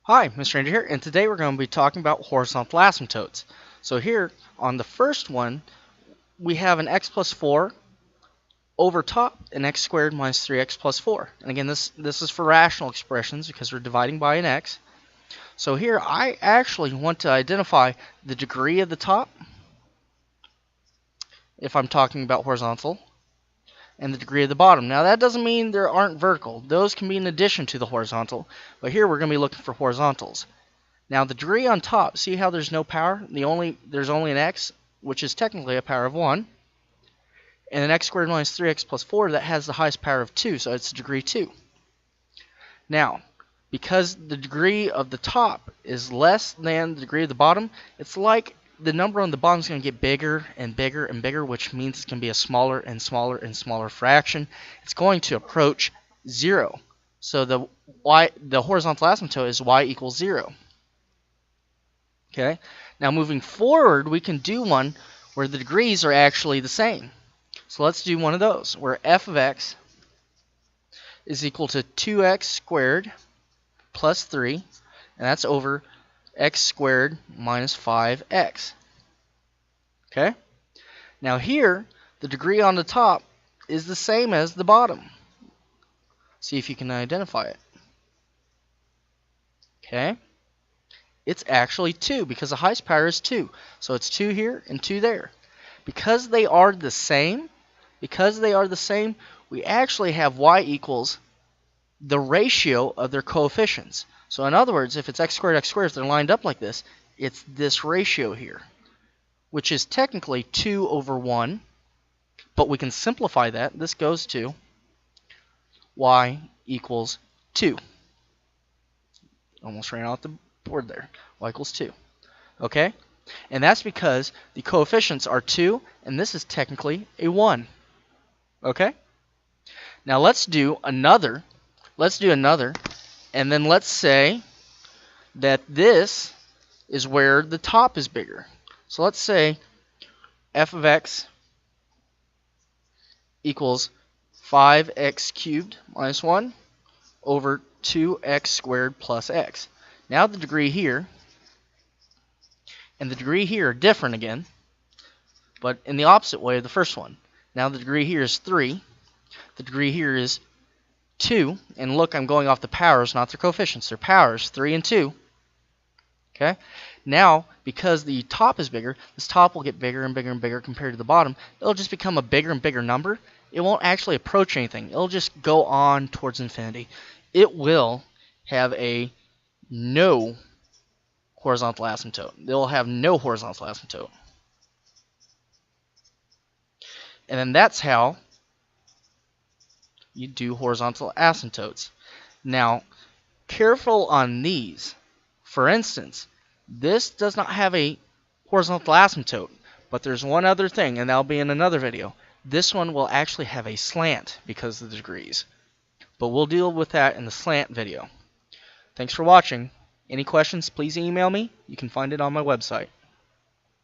Hi, Mr. Ranger here, and today we're going to be talking about horizontal asymptotes. So here, on the first one, we have an x plus 4 over top an x squared minus 3x plus 4. And again, this is for rational expressions because we're dividing by an x. So here, I actually want to identify the degree of the top, if I'm talking about horizontal, and the degree of the bottom. Now, that doesn't mean there aren't vertical. Those can be in addition to the horizontal, but here we're going to be looking for horizontals. Now the degree on top, see how there's no power? There's only an x, which is technically a power of 1. And an x squared minus 3x plus 4, that has the highest power of 2, so it's degree 2. Now, because the degree of the top is less than the degree of the bottom, it's like the number on the bottom is going to get bigger and bigger and bigger, which means it's going to be a smaller and smaller and smaller fraction. It's going to approach 0. So the horizontal asymptote is y equals 0. Okay, now moving forward, we can do one where the degrees are actually the same. So let's do one of those, where f of x is equal to 2x squared plus 3, and that's over x squared minus 5x. Okay, now here, the degree on the top is the same as the bottom. See if you can identify it. Okay. It's actually 2 because the highest power is 2. So it's 2 here and 2 there. Because they are the same, we actually have y equals the ratio of their coefficients. So in other words, if it's x squared, if they're lined up like this, it's this ratio here, which is technically 2 over 1. But we can simplify that. This goes to y equals 2. Almost ran out the board there. Y equals 2. Okay? And that's because the coefficients are 2, and this is technically a 1. Okay? Now let's do another. And then let's say that this is where the top is bigger. So let's say f of x equals 5x cubed minus 1 over 2x squared plus x. Now the degree here and the degree here are different again, but in the opposite way of the first one. Now the degree here is 3, the degree here is 2, and look, I'm going off the powers, not their coefficients. Their powers, 3 and 2. Okay? Now, because the top is bigger, this top will get bigger and bigger and bigger compared to the bottom. It'll just become a bigger and bigger number. It won't actually approach anything. It'll just go on towards infinity. It will have a no horizontal asymptote. They'll have no horizontal asymptote. And then that's how you do horizontal asymptotes. Now, careful on these. For instance, this does not have a horizontal asymptote, but there's one other thing, and that'll be in another video. This one will actually have a slant because of the degrees. But we'll deal with that in the slant video. Thanks for watching. Any questions, please email me. You can find it on my website.